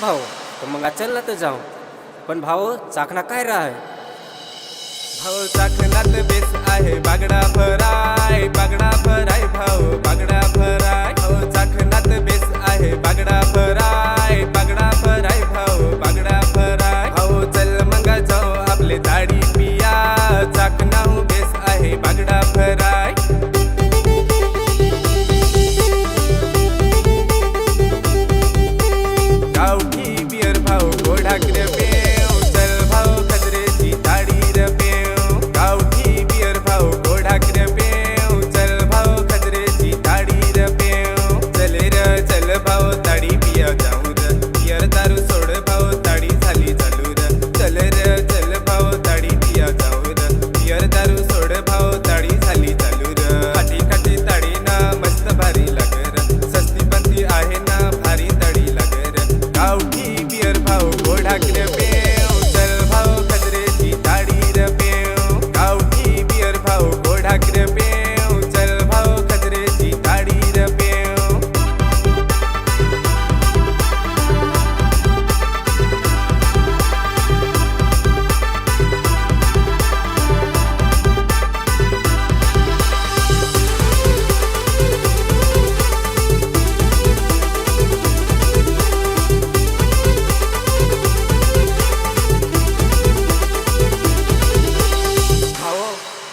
भाऊ तो मग चल ना तर जाऊ पण भाऊ चाकणा काय राह भाऊ चाकणात बेस आहे बागडा फराय भाऊ बागडा फराय भाऊ चाकणात बेस आहे बागडा फराय भाऊ बागडा फराय भाऊ चल मग जाऊ आपले दाढी पिया चाकणा बेस आहे बागडा फराय गावठी बियर भाऊ गोडाकडे पेव चल भाऊ खजरेची ताडी र पेव गावठी बियर भाऊ गोडाकडे पेव चल भाऊ खजरेची ताडी र पेव चल भाऊ ताडी पिया जाऊ र बियर दारू सोड भाऊ ताडी झाली चालू र चल भाऊ ताडी पिया जाऊ र बियर दारू सोड भाऊ ताडी झाली चालू र खाटी ताडी ना मस्त भारी लागर सस्ती पंथी आहे ना भारी ताडी लागर गावठी बियर भाऊ गोडाकडे पेव चल भाऊ खजरेची ताडी र पेव गावठी बियर भाऊ गोडाकडे पेव चल भाऊ खजरेची ताडी र पेव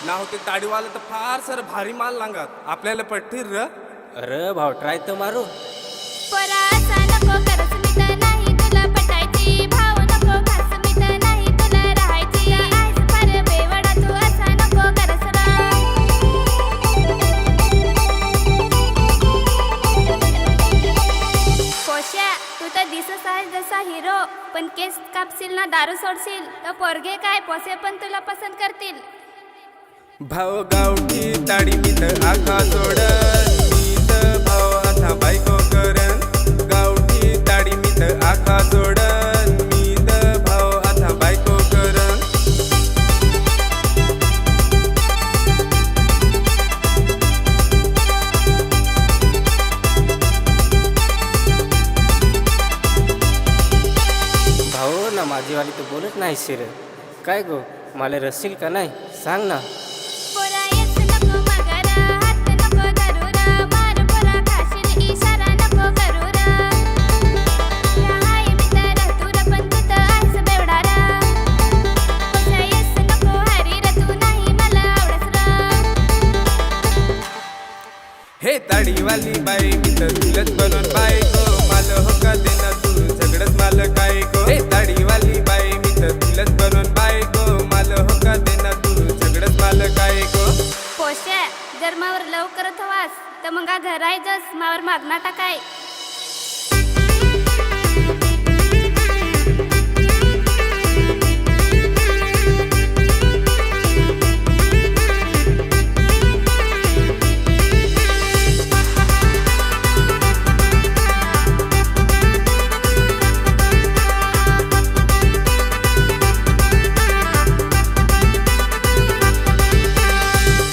नाव ते ताडीवाला तर फार सर भारी माल लांगात आपल्याला पटतील र अरे भाऊ ट्राय तर मारू परासा नको करस मित नाही तुला पटायची भाव नको खास मित नाही तुला राहायची आज फार बेवडा तू असा नको करस पोश्या तू तर दिसस आहेस जसा हिरो पण केस कापशील ना दारू सोडशील तर पोरगे काय पोसे पण तुला पसंत करतील भाऊ गावठी ताडी मीत आखा सोडन मीत भाऊ आता बायको करन गावठी ताडी मीत आखा सोडन मीत भाऊ आता बायको करन भाऊ ना माझीवाली तू बोलत नाही शिर काय गो मला रसील का नाही सांग ना पोरा येत नको मगारा हात नको धरूरा मार पोरा खाशील इशारा नको करूरा हाय मित्र तुला पण तू तर आहेस बेवडारा पोरा येत नको हरी रे तू नाही मला आवडस हे ताडीवाली बाई मीत तुलत बनून बायको माल हो का देना तू झगडत माल काय को हे ताडीवाली बाई मीत तुलत बनून बायको माल हो का देना तू झगडत माल काय को पोशे जर मावर लव करत हवास तर मग घर आहे जस मावर मागणा टाकाय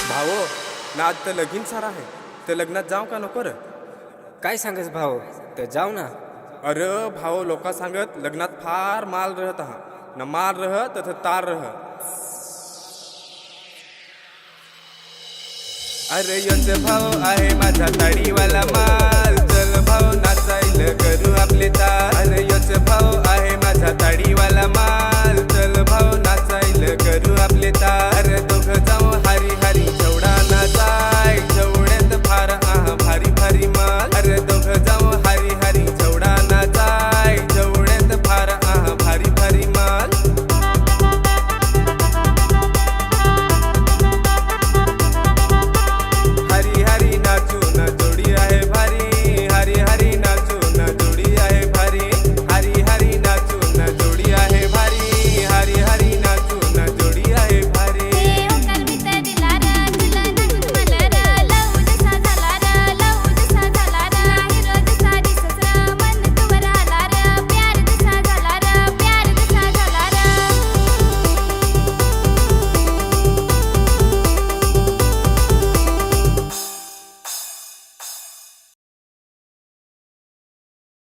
भाऊ ना आज तर लगीन सारा आहे तर लग्नात जाऊ का नको र काय सांगस भाऊ तर जाऊ ना अरे भाऊ लोक सांगत लग्नात फार माल रहत हा न माल रह तथ तार रह अरे यच भाऊ आहे माझा ताडीवाला माल चल भाऊ नाचायला करू आपले ताल अरे यच भाऊ आहे माझा ताडीवाला माल